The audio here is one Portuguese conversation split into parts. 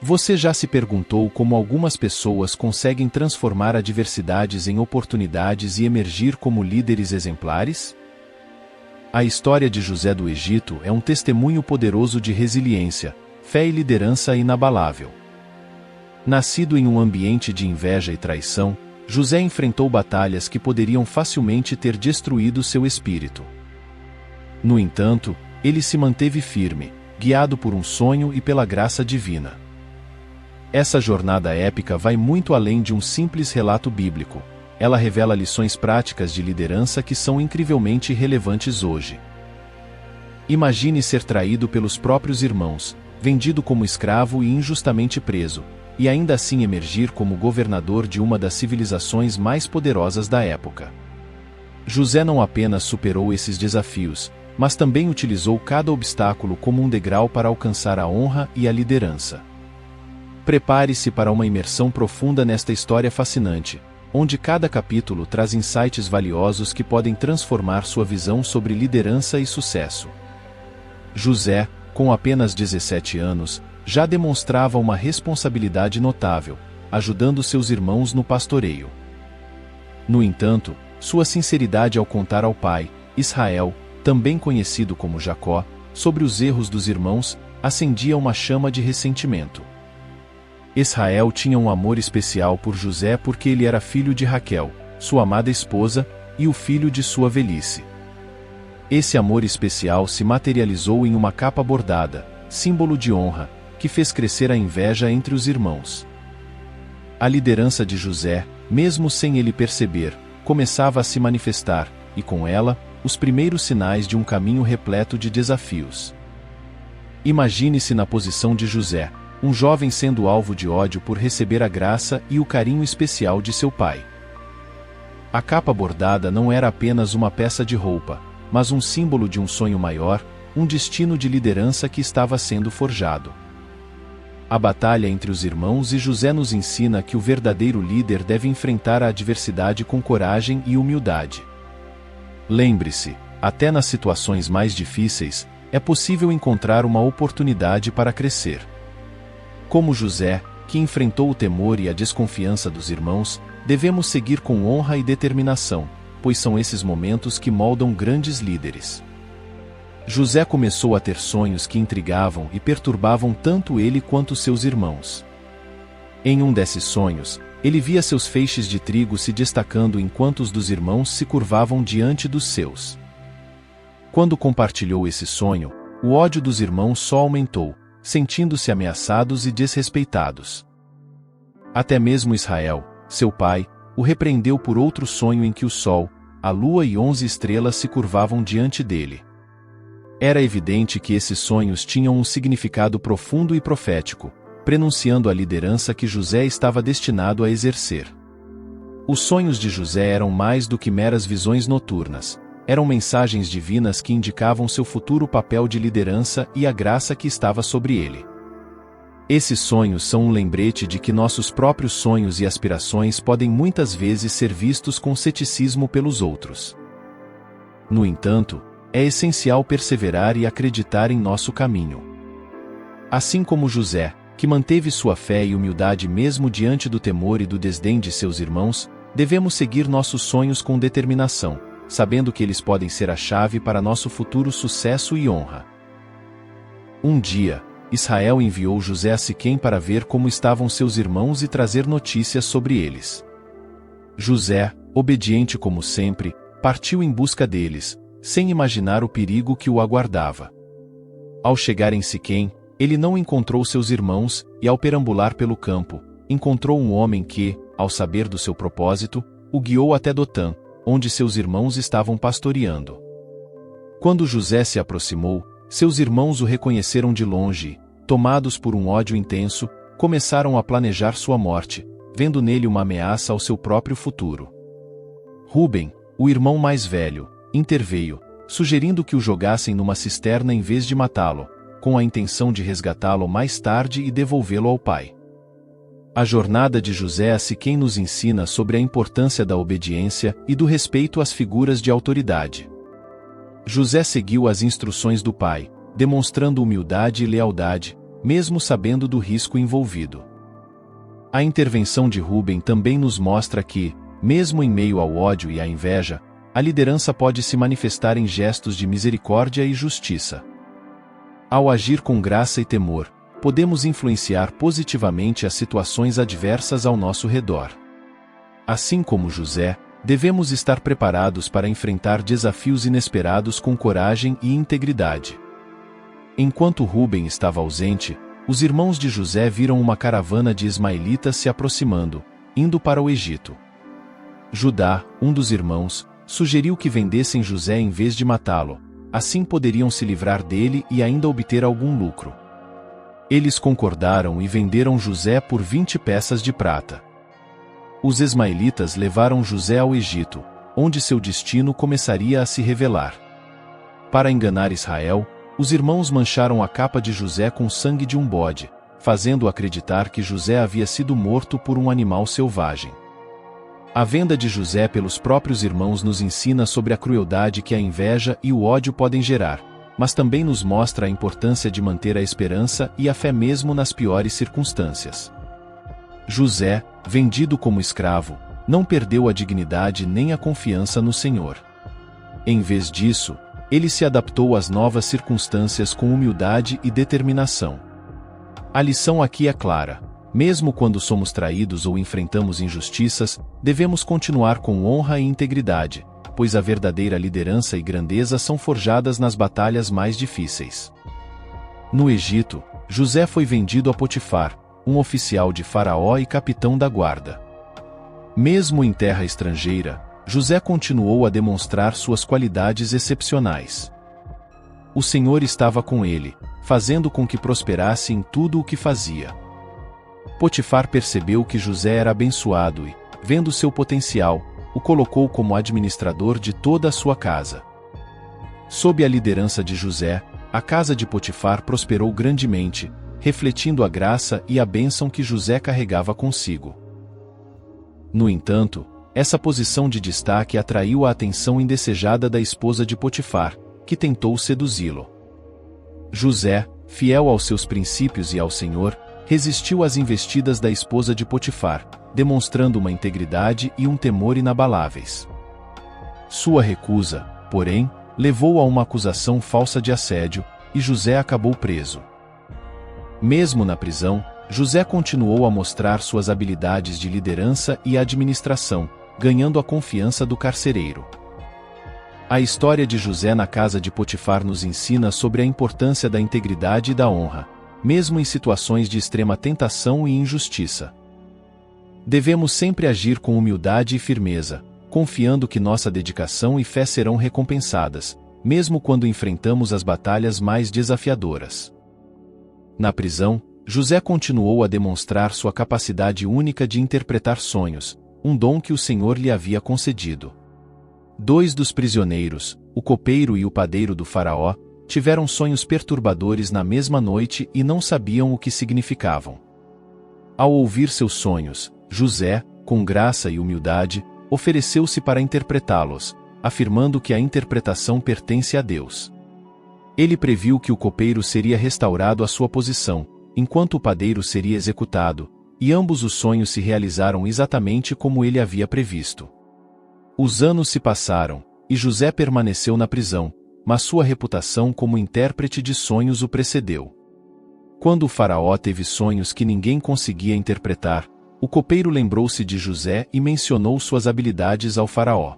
Você já se perguntou como algumas pessoas conseguem transformar adversidades em oportunidades e emergir como líderes exemplares? A história de José do Egito é um testemunho poderoso de resiliência, fé e liderança inabalável. Nascido em um ambiente de inveja e traição, José enfrentou batalhas que poderiam facilmente ter destruído seu espírito. No entanto, ele se manteve firme, guiado por um sonho e pela graça divina. Essa jornada épica vai muito além de um simples relato bíblico. Ela revela lições práticas de liderança que são incrivelmente relevantes hoje. Imagine ser traído pelos próprios irmãos, vendido como escravo e injustamente preso, e ainda assim emergir como governador de uma das civilizações mais poderosas da época. José não apenas superou esses desafios, mas também utilizou cada obstáculo como um degrau para alcançar a honra e a liderança. Prepare-se para uma imersão profunda nesta história fascinante, onde cada capítulo traz insights valiosos que podem transformar sua visão sobre liderança e sucesso. José, com apenas 17 anos, já demonstrava uma responsabilidade notável, ajudando seus irmãos no pastoreio. No entanto, sua sinceridade ao contar ao pai, Israel, também conhecido como Jacó, sobre os erros dos irmãos, acendia uma chama de ressentimento. Israel tinha um amor especial por José porque ele era filho de Raquel, sua amada esposa, e o filho de sua velhice. Esse amor especial se materializou em uma capa bordada, símbolo de honra, que fez crescer a inveja entre os irmãos. A liderança de José, mesmo sem ele perceber, começava a se manifestar, e com ela, os primeiros sinais de um caminho repleto de desafios. Imagine-se na posição de José, um jovem sendo alvo de ódio por receber a graça e o carinho especial de seu pai. A capa bordada não era apenas uma peça de roupa, mas um símbolo de um sonho maior, um destino de liderança que estava sendo forjado. A batalha entre os irmãos e José nos ensina que o verdadeiro líder deve enfrentar a adversidade com coragem e humildade. Lembre-se, até nas situações mais difíceis, é possível encontrar uma oportunidade para crescer. Como José, que enfrentou o temor e a desconfiança dos irmãos, devemos seguir com honra e determinação, pois são esses momentos que moldam grandes líderes. José começou a ter sonhos que intrigavam e perturbavam tanto ele quanto seus irmãos. Em um desses sonhos, ele via seus feixes de trigo se destacando enquanto os dos irmãos se curvavam diante dos seus. Quando compartilhou esse sonho, o ódio dos irmãos só aumentou, sentindo-se ameaçados e desrespeitados. Até mesmo Israel, seu pai, o repreendeu por outro sonho em que o sol, a lua e 11 estrelas se curvavam diante dele. Era evidente que esses sonhos tinham um significado profundo e profético, prenunciando a liderança que José estava destinado a exercer. Os sonhos de José eram mais do que meras visões noturnas. Eram mensagens divinas que indicavam seu futuro papel de liderança e a graça que estava sobre ele. Esses sonhos são um lembrete de que nossos próprios sonhos e aspirações podem muitas vezes ser vistos com ceticismo pelos outros. No entanto, é essencial perseverar e acreditar em nosso caminho. Assim como José, que manteve sua fé e humildade mesmo diante do temor e do desdém de seus irmãos, devemos seguir nossos sonhos com determinação, sabendo que eles podem ser a chave para nosso futuro sucesso e honra. Um dia, Israel enviou José a Siquém para ver como estavam seus irmãos e trazer notícias sobre eles. José, obediente como sempre, partiu em busca deles, sem imaginar o perigo que o aguardava. Ao chegar em Siquém, ele não encontrou seus irmãos, e ao perambular pelo campo, encontrou um homem que, ao saber do seu propósito, o guiou até Dotã, onde seus irmãos estavam pastoreando. Quando José se aproximou, seus irmãos o reconheceram de longe e, tomados por um ódio intenso, começaram a planejar sua morte, vendo nele uma ameaça ao seu próprio futuro. Rúben, o irmão mais velho, interveio, sugerindo que o jogassem numa cisterna em vez de matá-lo, com a intenção de resgatá-lo mais tarde e devolvê-lo ao pai. A jornada de José a Siquém nos ensina sobre a importância da obediência e do respeito às figuras de autoridade. José seguiu as instruções do pai, demonstrando humildade e lealdade, mesmo sabendo do risco envolvido. A intervenção de Rúben também nos mostra que, mesmo em meio ao ódio e à inveja, a liderança pode se manifestar em gestos de misericórdia e justiça. Ao agir com graça e temor, podemos influenciar positivamente as situações adversas ao nosso redor. Assim como José, devemos estar preparados para enfrentar desafios inesperados com coragem e integridade. Enquanto Rúben estava ausente, os irmãos de José viram uma caravana de ismaelitas se aproximando, indo para o Egito. Judá, um dos irmãos, sugeriu que vendessem José em vez de matá-lo, assim poderiam se livrar dele e ainda obter algum lucro. Eles concordaram e venderam José por 20 peças de prata. Os ismaelitas levaram José ao Egito, onde seu destino começaria a se revelar. Para enganar Israel, os irmãos mancharam a capa de José com sangue de um bode, fazendo acreditar que José havia sido morto por um animal selvagem. A venda de José pelos próprios irmãos nos ensina sobre a crueldade que a inveja e o ódio podem gerar, mas também nos mostra a importância de manter a esperança e a fé mesmo nas piores circunstâncias. José, vendido como escravo, não perdeu a dignidade nem a confiança no Senhor. Em vez disso, ele se adaptou às novas circunstâncias com humildade e determinação. A lição aqui é clara: mesmo quando somos traídos ou enfrentamos injustiças, devemos continuar com honra e integridade, pois a verdadeira liderança e grandeza são forjadas nas batalhas mais difíceis. No Egito, José foi vendido a Potifar, um oficial de Faraó e capitão da guarda. Mesmo em terra estrangeira, José continuou a demonstrar suas qualidades excepcionais. O Senhor estava com ele, fazendo com que prosperasse em tudo o que fazia. Potifar percebeu que José era abençoado e, vendo seu potencial, o colocou como administrador de toda a sua casa. Sob a liderança de José, a casa de Potifar prosperou grandemente, refletindo a graça e a bênção que José carregava consigo. No entanto, essa posição de destaque atraiu a atenção indesejada da esposa de Potifar, que tentou seduzi-lo. José, fiel aos seus princípios e ao Senhor, resistiu às investidas da esposa de Potifar, demonstrando uma integridade e um temor inabaláveis. Sua recusa, porém, levou a uma acusação falsa de assédio, e José acabou preso. Mesmo na prisão, José continuou a mostrar suas habilidades de liderança e administração, ganhando a confiança do carcereiro. A história de José na casa de Potifar nos ensina sobre a importância da integridade e da honra, mesmo em situações de extrema tentação e injustiça. Devemos sempre agir com humildade e firmeza, confiando que nossa dedicação e fé serão recompensadas, mesmo quando enfrentamos as batalhas mais desafiadoras. Na prisão, José continuou a demonstrar sua capacidade única de interpretar sonhos, um dom que o Senhor lhe havia concedido. 2 dos prisioneiros, o copeiro e o padeiro do faraó, tiveram sonhos perturbadores na mesma noite e não sabiam o que significavam. Ao ouvir seus sonhos, José, com graça e humildade, ofereceu-se para interpretá-los, afirmando que a interpretação pertence a Deus. Ele previu que o copeiro seria restaurado à sua posição, enquanto o padeiro seria executado, e ambos os sonhos se realizaram exatamente como ele havia previsto. Os anos se passaram, e José permaneceu na prisão, mas sua reputação como intérprete de sonhos o precedeu. Quando o faraó teve sonhos que ninguém conseguia interpretar, o copeiro lembrou-se de José e mencionou suas habilidades ao faraó.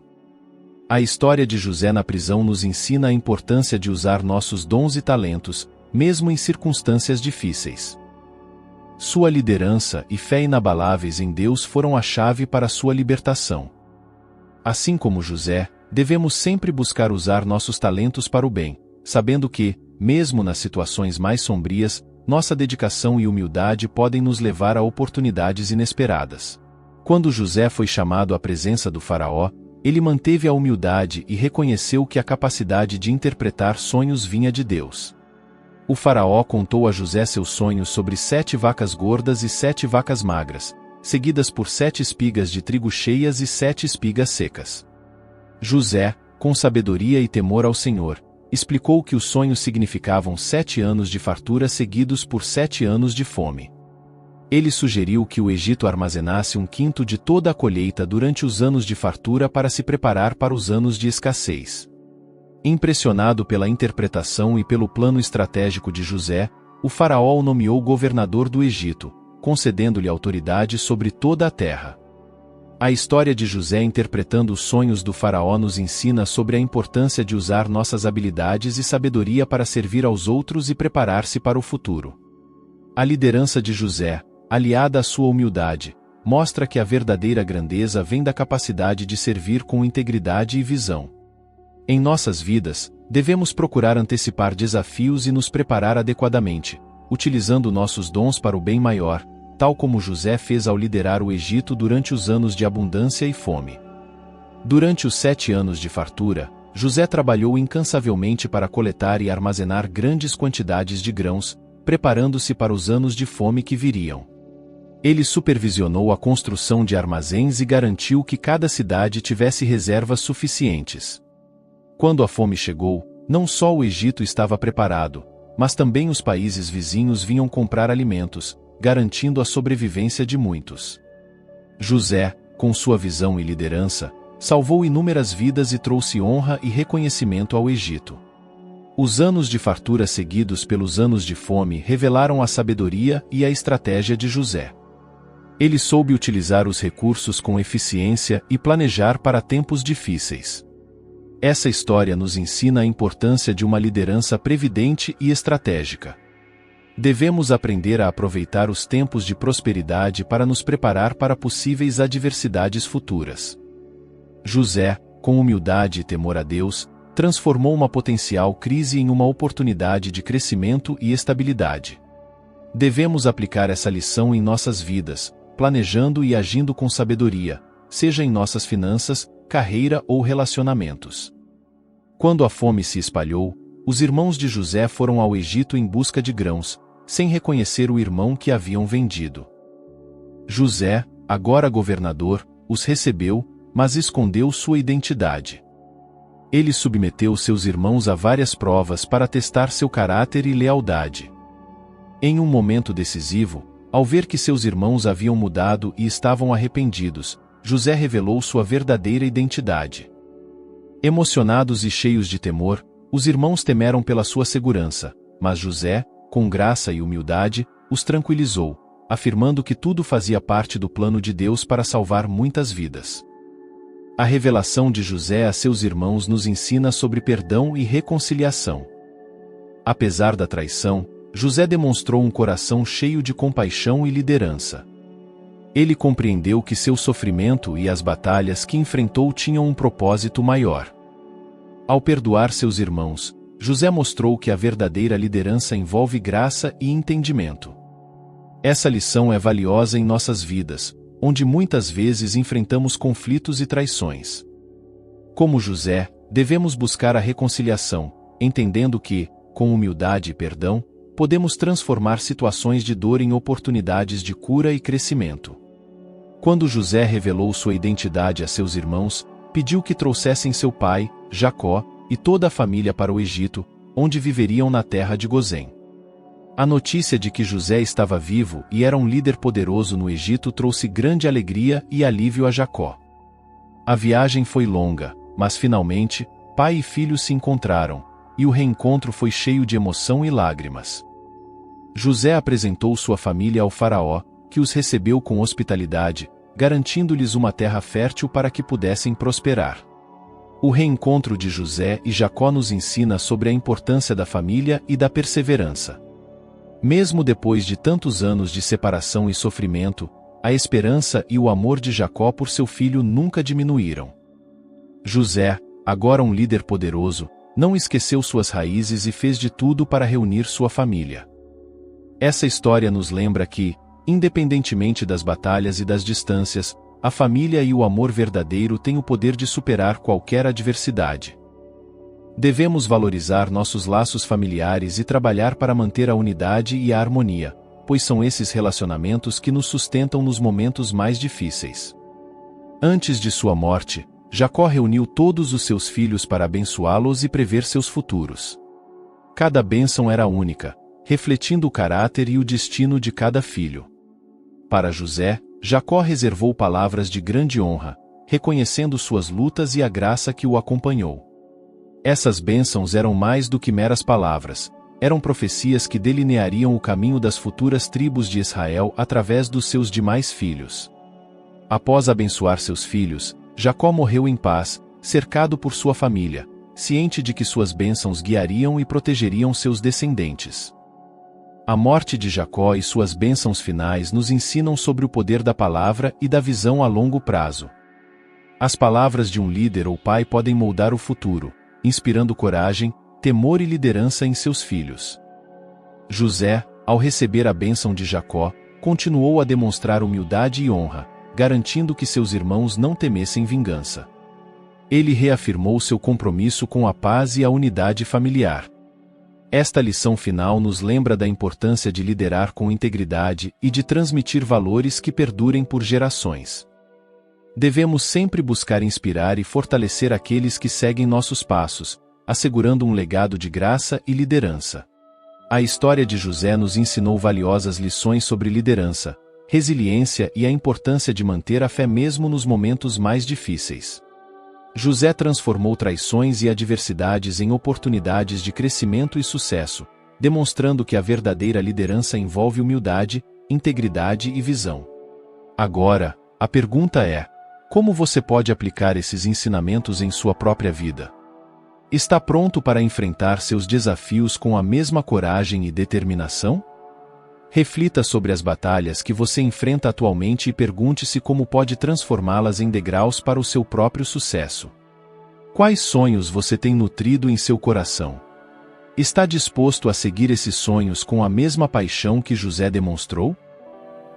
A história de José na prisão nos ensina a importância de usar nossos dons e talentos, mesmo em circunstâncias difíceis. Sua liderança e fé inabaláveis em Deus foram a chave para sua libertação. Assim como José, devemos sempre buscar usar nossos talentos para o bem, sabendo que, mesmo nas situações mais sombrias, nossa dedicação e humildade podem nos levar a oportunidades inesperadas. Quando José foi chamado à presença do faraó, ele manteve a humildade e reconheceu que a capacidade de interpretar sonhos vinha de Deus. O faraó contou a José seus sonhos sobre 7 vacas gordas e 7 vacas magras, seguidas por 7 espigas de trigo cheias e 7 espigas secas. José, com sabedoria e temor ao Senhor, explicou que os sonhos significavam 7 anos de fartura seguidos por 7 anos de fome. Ele sugeriu que o Egito armazenasse 1/5 de toda a colheita durante os anos de fartura para se preparar para os anos de escassez. Impressionado pela interpretação e pelo plano estratégico de José, o faraó o nomeou governador do Egito, concedendo-lhe autoridade sobre toda a terra. A história de José interpretando os sonhos do faraó nos ensina sobre a importância de usar nossas habilidades e sabedoria para servir aos outros e preparar-se para o futuro. A liderança de José, aliada à sua humildade, mostra que a verdadeira grandeza vem da capacidade de servir com integridade e visão. Em nossas vidas, devemos procurar antecipar desafios e nos preparar adequadamente, utilizando nossos dons para o bem maior, tal como José fez ao liderar o Egito durante os anos de abundância e fome. Durante os 7 anos de fartura, José trabalhou incansavelmente para coletar e armazenar grandes quantidades de grãos, preparando-se para os anos de fome que viriam. Ele supervisionou a construção de armazéns e garantiu que cada cidade tivesse reservas suficientes. Quando a fome chegou, não só o Egito estava preparado, mas também os países vizinhos vinham comprar alimentos, garantindo a sobrevivência de muitos. José, com sua visão e liderança, salvou inúmeras vidas e trouxe honra e reconhecimento ao Egito. Os anos de fartura seguidos pelos anos de fome revelaram a sabedoria e a estratégia de José. Ele soube utilizar os recursos com eficiência e planejar para tempos difíceis. Essa história nos ensina a importância de uma liderança previdente e estratégica. Devemos aprender a aproveitar os tempos de prosperidade para nos preparar para possíveis adversidades futuras. José, com humildade e temor a Deus, transformou uma potencial crise em uma oportunidade de crescimento e estabilidade. Devemos aplicar essa lição em nossas vidas, planejando e agindo com sabedoria, seja em nossas finanças, carreira ou relacionamentos. Quando a fome se espalhou, os irmãos de José foram ao Egito em busca de grãos, sem reconhecer o irmão que haviam vendido. José, agora governador, os recebeu, mas escondeu sua identidade. Ele submeteu seus irmãos a várias provas para testar seu caráter e lealdade. Em um momento decisivo, ao ver que seus irmãos haviam mudado e estavam arrependidos, José revelou sua verdadeira identidade. Emocionados e cheios de temor, os irmãos temeram pela sua segurança, mas José, com graça e humildade, os tranquilizou, afirmando que tudo fazia parte do plano de Deus para salvar muitas vidas. A revelação de José a seus irmãos nos ensina sobre perdão e reconciliação. Apesar da traição, José demonstrou um coração cheio de compaixão e liderança. Ele compreendeu que seu sofrimento e as batalhas que enfrentou tinham um propósito maior. Ao perdoar seus irmãos, José mostrou que a verdadeira liderança envolve graça e entendimento. Essa lição é valiosa em nossas vidas, onde muitas vezes enfrentamos conflitos e traições. Como José, devemos buscar a reconciliação, entendendo que, com humildade e perdão, podemos transformar situações de dor em oportunidades de cura e crescimento. Quando José revelou sua identidade a seus irmãos, pediu que trouxessem seu pai, Jacó, e toda a família para o Egito, onde viveriam na terra de Gozém. A notícia de que José estava vivo e era um líder poderoso no Egito trouxe grande alegria e alívio a Jacó. A viagem foi longa, mas finalmente, pai e filho se encontraram, e o reencontro foi cheio de emoção e lágrimas. José apresentou sua família ao faraó, que os recebeu com hospitalidade, garantindo-lhes uma terra fértil para que pudessem prosperar. O reencontro de José e Jacó nos ensina sobre a importância da família e da perseverança. Mesmo depois de tantos anos de separação e sofrimento, a esperança e o amor de Jacó por seu filho nunca diminuíram. José, agora um líder poderoso, não esqueceu suas raízes e fez de tudo para reunir sua família. Essa história nos lembra que, independentemente das batalhas e das distâncias, a família e o amor verdadeiro têm o poder de superar qualquer adversidade. Devemos valorizar nossos laços familiares e trabalhar para manter a unidade e a harmonia, pois são esses relacionamentos que nos sustentam nos momentos mais difíceis. Antes de sua morte, Jacó reuniu todos os seus filhos para abençoá-los e prever seus futuros. Cada bênção era única, refletindo o caráter e o destino de cada filho. Para José, Jacó reservou palavras de grande honra, reconhecendo suas lutas e a graça que o acompanhou. Essas bênçãos eram mais do que meras palavras, eram profecias que delineariam o caminho das futuras tribos de Israel através dos seus demais filhos. Após abençoar seus filhos, Jacó morreu em paz, cercado por sua família, ciente de que suas bênçãos guiariam e protegeriam seus descendentes. A morte de Jacó e suas bênçãos finais nos ensinam sobre o poder da palavra e da visão a longo prazo. As palavras de um líder ou pai podem moldar o futuro, inspirando coragem, temor e liderança em seus filhos. José, ao receber a bênção de Jacó, continuou a demonstrar humildade e honra, garantindo que seus irmãos não temessem vingança. Ele reafirmou seu compromisso com a paz e a unidade familiar. Esta lição final nos lembra da importância de liderar com integridade e de transmitir valores que perdurem por gerações. Devemos sempre buscar inspirar e fortalecer aqueles que seguem nossos passos, assegurando um legado de graça e liderança. A história de José nos ensinou valiosas lições sobre liderança, resiliência e a importância de manter a fé mesmo nos momentos mais difíceis. José transformou traições e adversidades em oportunidades de crescimento e sucesso, demonstrando que a verdadeira liderança envolve humildade, integridade e visão. Agora, a pergunta é: como você pode aplicar esses ensinamentos em sua própria vida? Está pronto para enfrentar seus desafios com a mesma coragem e determinação? Reflita sobre as batalhas que você enfrenta atualmente e pergunte-se como pode transformá-las em degraus para o seu próprio sucesso. Quais sonhos você tem nutrido em seu coração? Está disposto a seguir esses sonhos com a mesma paixão que José demonstrou?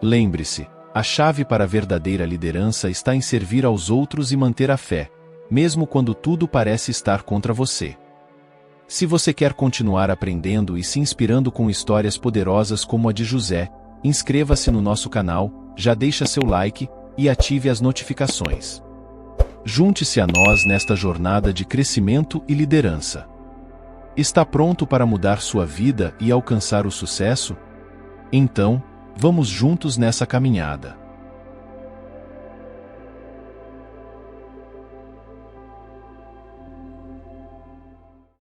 Lembre-se, a chave para a verdadeira liderança está em servir aos outros e manter a fé, mesmo quando tudo parece estar contra você. Se você quer continuar aprendendo e se inspirando com histórias poderosas como a de José, inscreva-se no nosso canal, já deixa seu like e ative as notificações. Junte-se a nós nesta jornada de crescimento e liderança. Está pronto para mudar sua vida e alcançar o sucesso? Então, vamos juntos nessa caminhada.